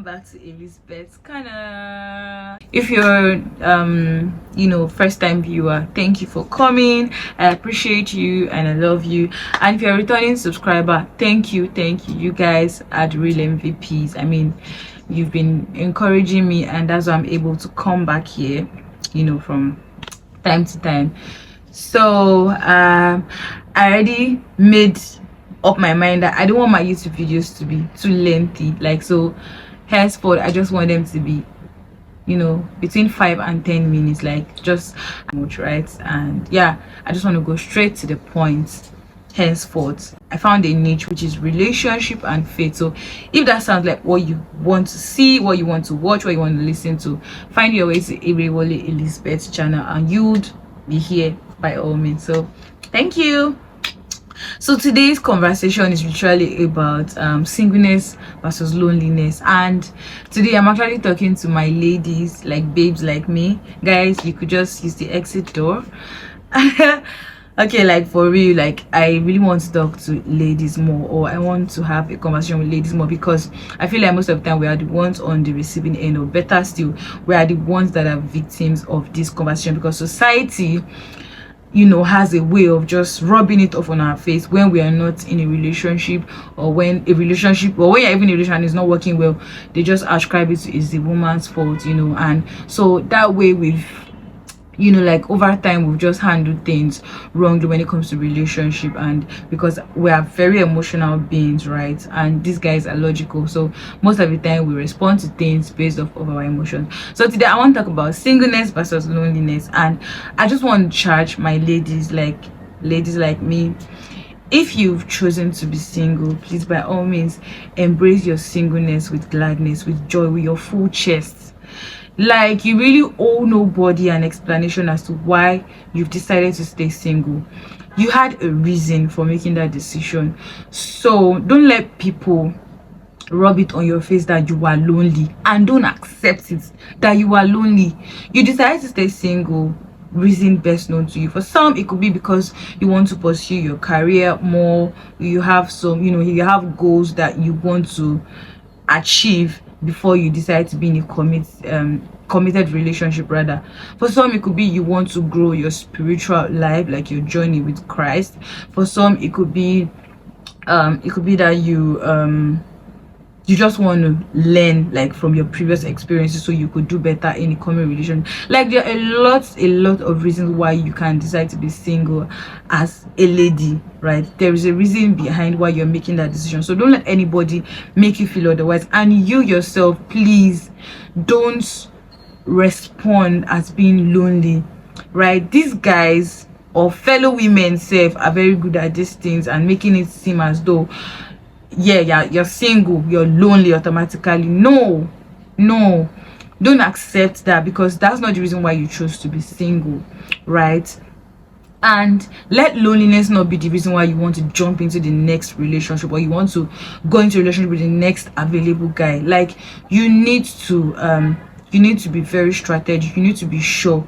welcome back to Elizabeth Kana. If you're first time viewer, thank you for coming. I appreciate you and I love you. And if you're a returning subscriber, thank you. You guys are the real MVPs. I mean, you've been encouraging me, and that's why I'm able to come back here, from time to time. So I already made up my mind that I don't want my YouTube videos to be too lengthy, so henceforth I just want them to be between 5 and 10 minutes, just much, right? And yeah, I just want to go straight to the point. Henceforth I found a niche, which is relationship and faith. So if that sounds like what you want to see, what you want to watch, what you want to listen to, find your way to Irewole Elizabeth's channel and you'd be here by all means. So thank you. So today's conversation is literally about singleness versus loneliness, and today I'm actually talking to my ladies, like babes like me. Guys, you could just use the exit door. Okay, for real, I really want to talk to ladies more, or I want to have a conversation with ladies more, because I feel like most of the time we are the ones on the receiving end, or better still, we are the ones that are victims of this conversation, because society has a way of just rubbing it off on our face when we are not in a relationship, or when you're even in a relationship and it's not working well. They just ascribe it to it's the woman's fault, and so that way we've over time we've just handled things wrongly when it comes to relationship. And because we are very emotional beings, right, and these guys are logical, so most of the time we respond to things based off of our emotions. So today I want to talk about singleness versus loneliness, and I just want to charge my ladies like me, if you've chosen to be single, please by all means embrace your singleness with gladness, with joy, with your full chest. You really owe nobody an explanation as to why you've decided to stay single. You had a reason for making that decision, so don't let people rub it on your face that you are lonely, and don't accept it that you are lonely. You decided to stay single, reason best known to you. For some, it could be because you want to pursue your career more, you have some you have goals that you want to achieve before you decide to be in a committed relationship rather. For some, it could be you want to grow your spiritual life, like your journey with Christ. For some, it could be that you just want to learn from your previous experiences, so you could do better in a common relation. There are a lot of reasons why you can decide to be single as a lady, right? There is a reason behind why you're making that decision, so don't let anybody make you feel otherwise. And you yourself, please don't respond as being lonely, right? These guys or fellow women self are very good at these things and making it seem as though you're single, you're lonely automatically. No, don't accept that, because that's not the reason why you chose to be single, right? And let loneliness not be the reason why you want to jump into the next relationship, or you want to go into a relationship with the next available guy. You need to be very strategic. You need to be sure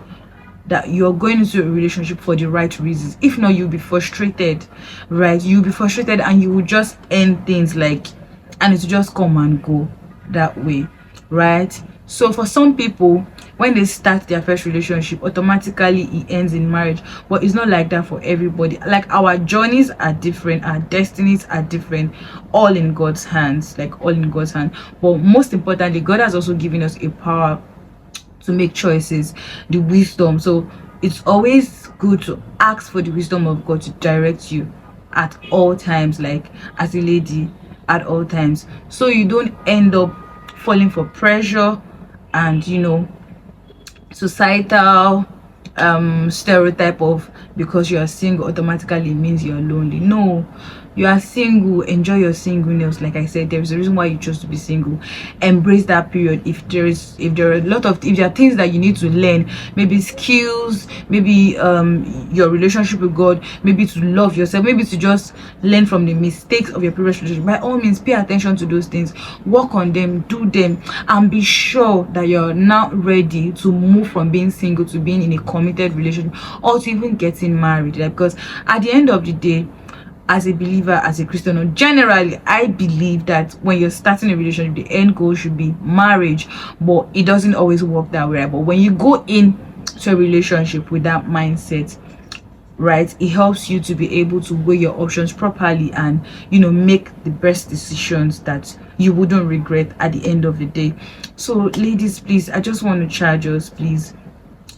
that you're going into a relationship for the right reasons. If not, you'll be frustrated, right? You'll be frustrated and you will just end things and it will just come and go that way, right? So for some people, when they start their first relationship, automatically it ends in marriage. But it's not like that for everybody. Our journeys are different, our destinies are different, all in God's hands, all in God's hands. But most importantly, God has also given us a power to make choices, the wisdom. So it's always good to ask for the wisdom of God to direct you at all times, as a lady, at all times, so you don't end up falling for pressure and societal stereotype of because you are single automatically means you're lonely. No, you are single, enjoy your singleness. Like I said, there's a reason why you chose to be single. Embrace that period. If there are things that you need to learn, maybe skills, maybe your relationship with God, maybe to love yourself, maybe to just learn from the mistakes of your previous relationship, by all means pay attention to those things, work on them, do them, and be sure that you're now ready to move from being single to being in a committed relationship, or to even getting married. Because at the end of the day, as a believer, as a Christian, or generally, I believe that when you're starting a relationship, the end goal should be marriage, but it doesn't always work that way. But when you go in to a relationship with that mindset, right, it helps you to be able to weigh your options properly and, you know, make the best decisions that you wouldn't regret at the end of the day. So ladies, please, I just want to charge us, please,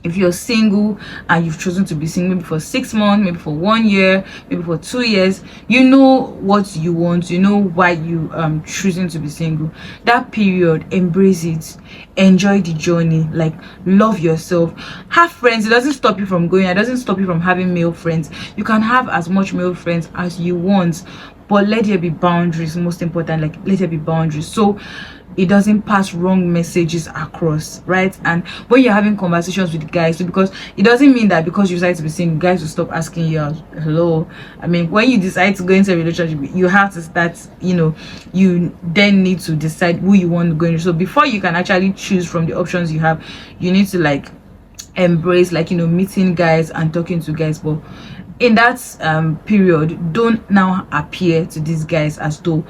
if you're single and you've chosen to be single, maybe for 6 months, maybe for 1 year, maybe for 2 years, you know what you want, you know why you choosing to be single. That period, embrace it, enjoy the journey, like love yourself, have friends. It doesn't stop you from going, it doesn't stop you from having male friends. You can have as much male friends as you want, but let there be boundaries. Most important, like let there be boundaries, so it doesn't pass wrong messages across, right? And when you're having conversations with guys, so because it doesn't mean that because you decide to be single, guys will stop asking you out. Hello, I mean, when you decide to go into a relationship, you have to start, you know, you then need to decide who you want to go into. So before you can actually choose from the options you have, you need to like embrace, like, you know, meeting guys and talking to guys. But in that period, don't now appear to these guys as though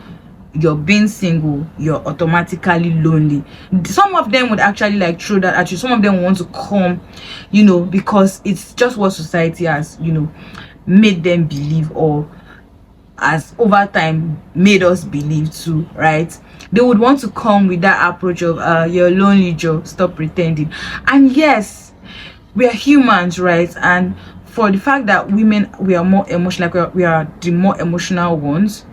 you're being single, you're automatically lonely. Some of them would actually like throw that at you. Some of them want to come, you know, because it's just what society has, you know, made them believe, or as over time made us believe too, right? They would want to come with that approach of you're lonely, Joe, stop pretending. And yes, we are humans, right? And for the fact that women, we are more emotional, like we are the more emotional ones,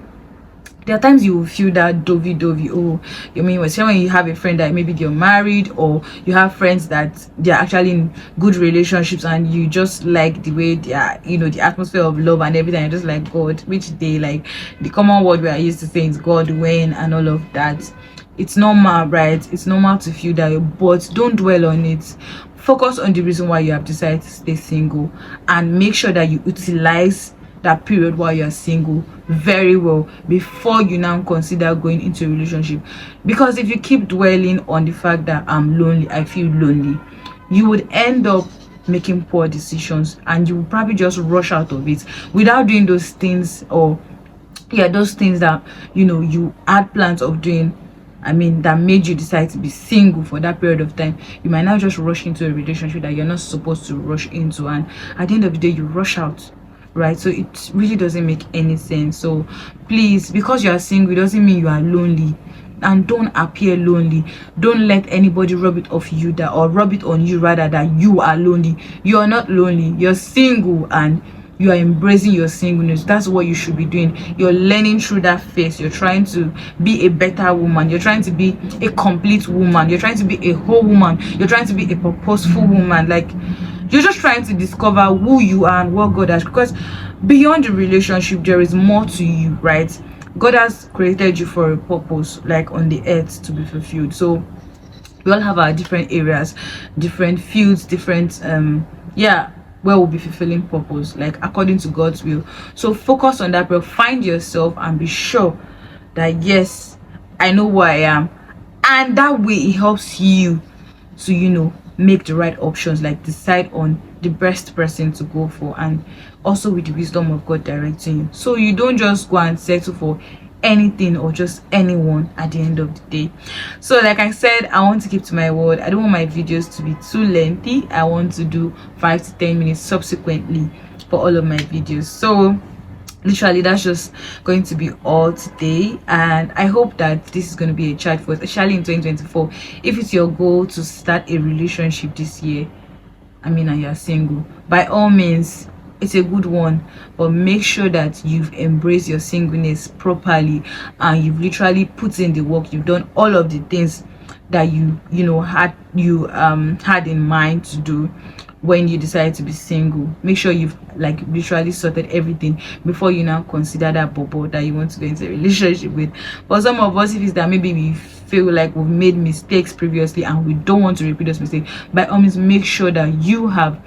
there are times you will feel that dovey. Oh, you mean when you have a friend that maybe they're married, or you have friends that they're actually in good relationships, and you just like the way they are, you know, the atmosphere of love and everything. You're just like, God, which day, like the common word we are used to saying is God, when, and all of that. It's normal, right? It's normal to feel that, but don't dwell on it. Focus on the reason why you have decided to stay single, and make sure that you utilize that period while you're single very well before you now consider going into a relationship. Because if you keep dwelling on the fact that I'm lonely, I feel lonely, you would end up making poor decisions, and you will probably just rush out of it without doing those things, or yeah, those things that, you know, you had plans of doing, I mean, that made you decide to be single for that period of time. You might now just rush into a relationship that you're not supposed to rush into, and at the end of the day you rush out, right? So it really doesn't make any sense. So please, because you are single, it doesn't mean you are lonely, and don't appear lonely. Don't let anybody rub it off you that, or rub it on you rather, that you are lonely. You are not lonely, you're single, and you are embracing your singleness. That's what you should be doing. You're learning through that phase. You're trying to be a better woman, you're trying to be a complete woman, you're trying to be a whole woman, you're trying to be a purposeful woman. Like, you're just trying to discover who you are and what God has, because beyond the relationship there is more to you, right? God has created you for a purpose, like on the earth, to be fulfilled. So we all have our different areas, different fields, different yeah, where we'll be fulfilling purpose, like according to God's will. So focus on that, but find yourself and be sure that yes, I know who I am. And that way it helps you to, you know, make the right options, like decide on the best person to go for, and also with the wisdom of God directing you, so you don't just go and settle for anything or just anyone at the end of the day. So like I said, I want to keep to my word. I don't want my videos to be too lengthy. I want to do 5 to 10 minutes subsequently for all of my videos. So literally that's just going to be all today, and I hope that this is going to be a chat for us, especially in 2024. If it's your goal to start a relationship this year, I mean, and you're single, by all means, it's a good one, but make sure that you've embraced your singleness properly, and you've literally put in the work. You've done all of the things that you know had in mind to do when you decide to be single. Make sure you've like literally sorted everything before you now consider that bubble that you want to go into a relationship with. For some of us, if it's that maybe we feel like we've made mistakes previously and we don't want to repeat those mistakes, by all means make sure that you have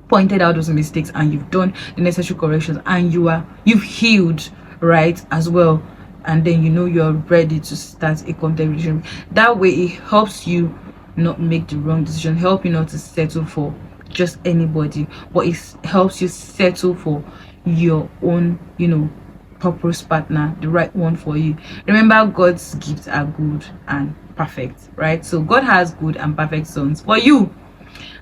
pointed out those mistakes and you've done the necessary corrections, and you've healed, right, as well. And then you know you're ready to start a content relationship. That way it helps you not make the wrong decision, help you not to settle for just anybody, but it helps you settle for, your own, purpose partner, the right one for you. Remember, God's gifts are good and perfect, right? So God has good and perfect sons for you.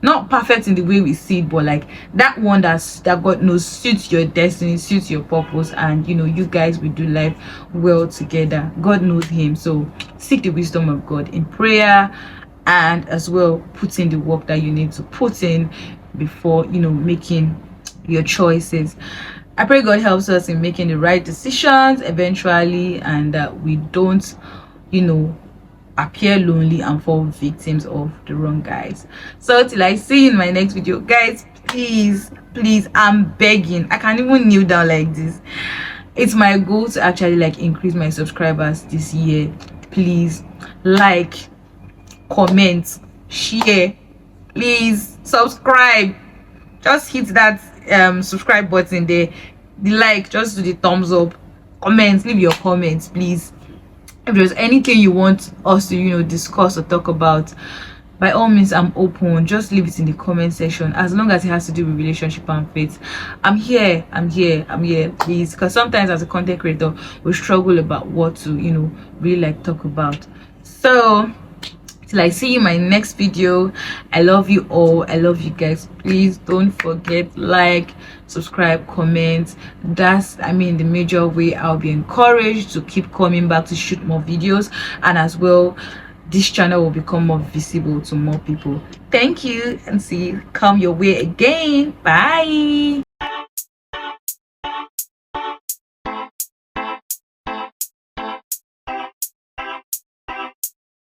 Not perfect in the way we see it, but like that one that God knows suits your destiny, suits your purpose, and you guys will do life well together. God knows him. So seek the wisdom of God in prayer, and as well put in the work that you need to put in before making your choices. I pray God helps us in making the right decisions eventually, and that we don't appear lonely and fall victims of the wrong guys. So till I see you in my next video, guys, please, I'm begging, I can't even kneel down like this. It's my goal to actually like increase my subscribers this year. Please like, comment, share, please subscribe. Just hit that subscribe button there, the like, just do the thumbs up, comment, leave your comments, please. If there's anything you want us to discuss or talk about, by all means, I'm open. Just leave it in the comment section, as long as it has to do with relationship and faith. I'm here, please, because sometimes as a content creator we struggle about what to really like talk about. So till I see you in my next video, I love you all, I love you guys. Please don't forget, like, subscribe, comment. That's the major way I'll be encouraged to keep coming back to shoot more videos, and as well this channel will become more visible to more people. Thank you, and see you come your way again. Bye.